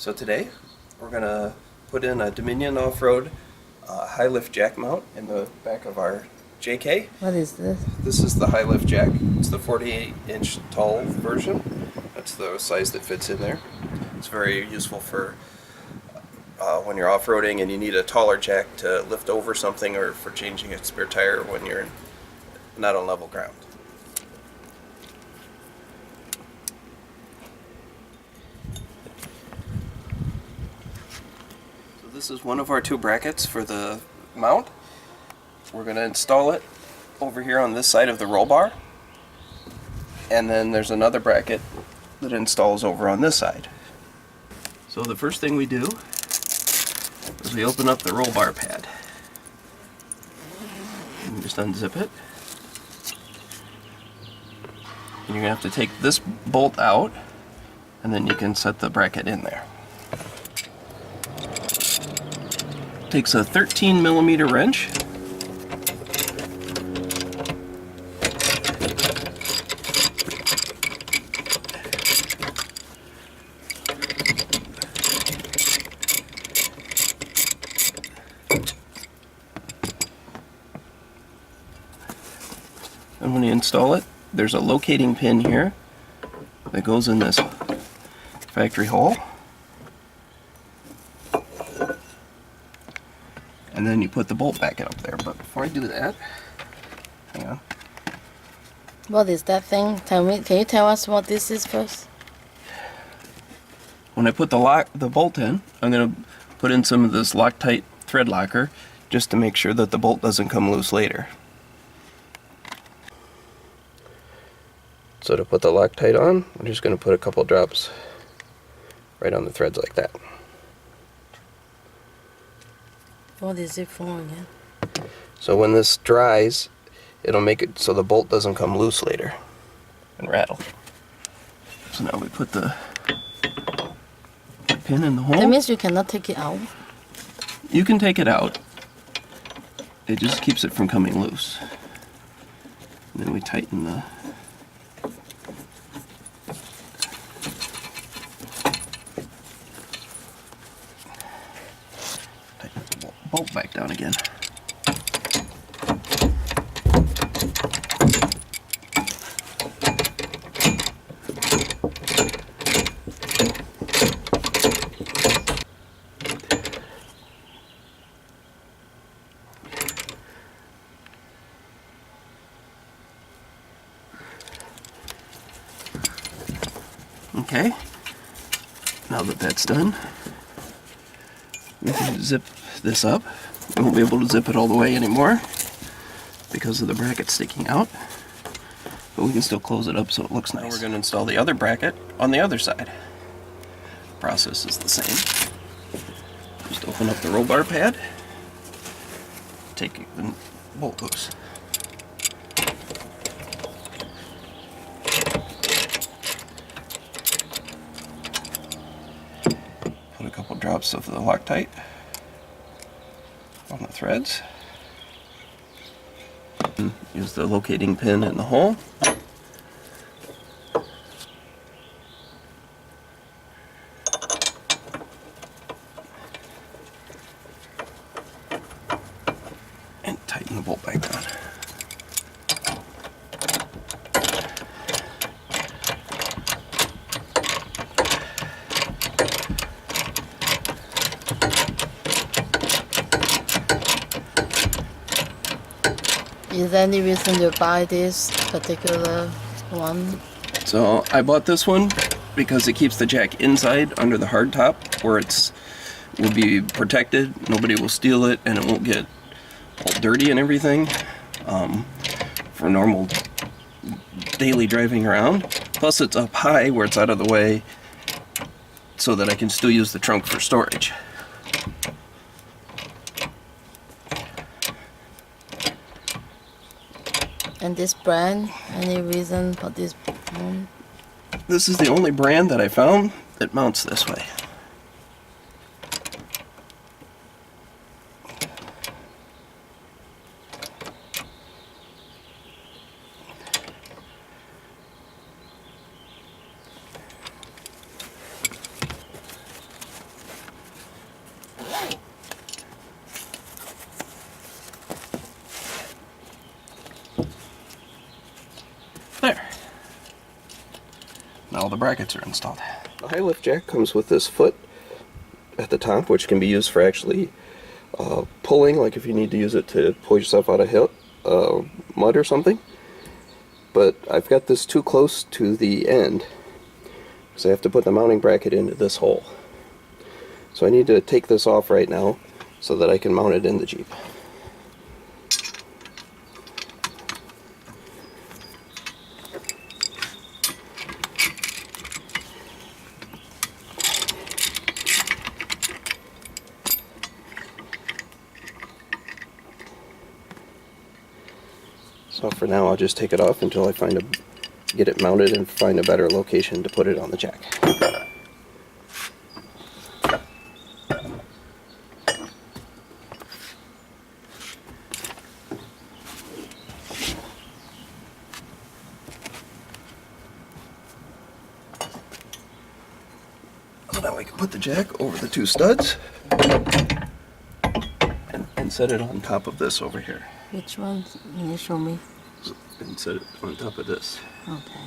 So today we're going to put in a Dominion off-road high lift jack mount in the back of our JK. What is this? This is the high lift jack. It's the 48-inch tall version. That's the size that fits in there. It's very useful for when you're off-roading and you need a taller jack to lift over something, or for changing a spare tire when you're not on level ground. So this is one of our two brackets for the mount. We're going to install it over here on this side of the roll bar, and then there's another bracket that installs over on this side. So the first thing we do is we open up the roll bar pad and just unzip it. And you're going to have to take this bolt out, and then you can set the bracket in there. Takes a 13mm wrench. And when you install it, there's a locating pin here that goes in this factory hole. And then you put the bolt back up there. But before I do that, hang on. What is that thing? Can you tell us what this is first? When I put the bolt in, I'm going to put in some of this Loctite Threadlocker just to make sure that the bolt doesn't come loose later. So to put the Loctite on, I'm just going to put a couple drops right on the threads like that. What is it for again? So when this dries, it'll make it so the bolt doesn't come loose later and rattle. So now we put the pin in the hole. That means you cannot take it out. You can take it out. It just keeps it from coming loose. And then we tighten the bolt back down again. Okay, now that that's done, we can zip this up. We won't be able to zip it all the way anymore because of the bracket sticking out, but we can still close it up so it looks nice. Now we're going to install the other bracket on the other side. The process is the same. Just open up the roll bar pad, take the bolt loose. Put a couple drops of the Loctite on the threads. And use the locating pin in the hole. And tighten the bolt back down. Is there any reason to buy this particular one? So I bought this one because it keeps the jack inside under the hard top where will be protected. Nobody will steal it and it won't get all dirty and everything for normal daily driving around. Plus it's up high where it's out of the way so that I can still use the trunk for storage. And this brand, any reason for this one? This is the only brand that I found that mounts this way. all the brackets are installed. The high lift jack comes with this foot at the top, which can be used for actually pulling, like if you need to use it to pull yourself out of mud or something. But I've got this too close to the end, so I have to put the mounting bracket into this hole. So I need to take this off right now so that I can mount it in the Jeep. So for now I'll just take it off until I get it mounted and find a better location to put it on the jack. So now we can put the jack over the two studs and set it on top of this over here. Which one? Can you show me? And set it on top of this. Okay.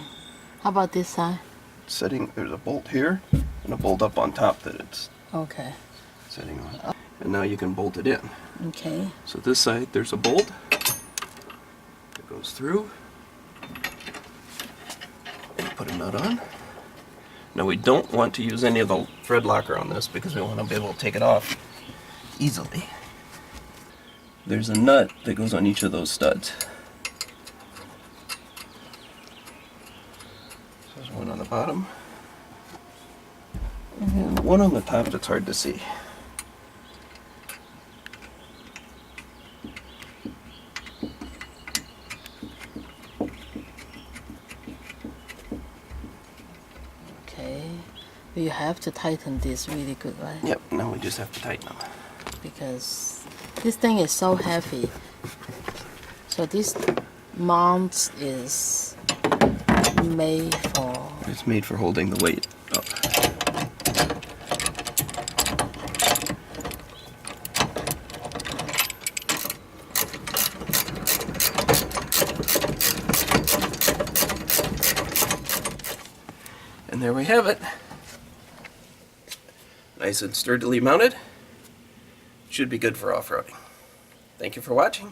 How about this side? There's a bolt here and a bolt up on top that it's Okay. setting on. And now you can bolt it in. Okay. So this side there's a bolt that goes through. Put a nut on. Now we don't want to use any of the thread locker on this because we want to be able to take it off easily. There's a nut that goes on each of those studs. So there's one on the bottom and one on the top that's hard to see. Okay. You have to tighten this really good, right? Yep, now we just have to tighten them. Because this thing is so heavy. So this mount is made for... It's made for holding the weight up. And there we have it. Nice and sturdily mounted. Should be good for off-roading. Thank you for watching.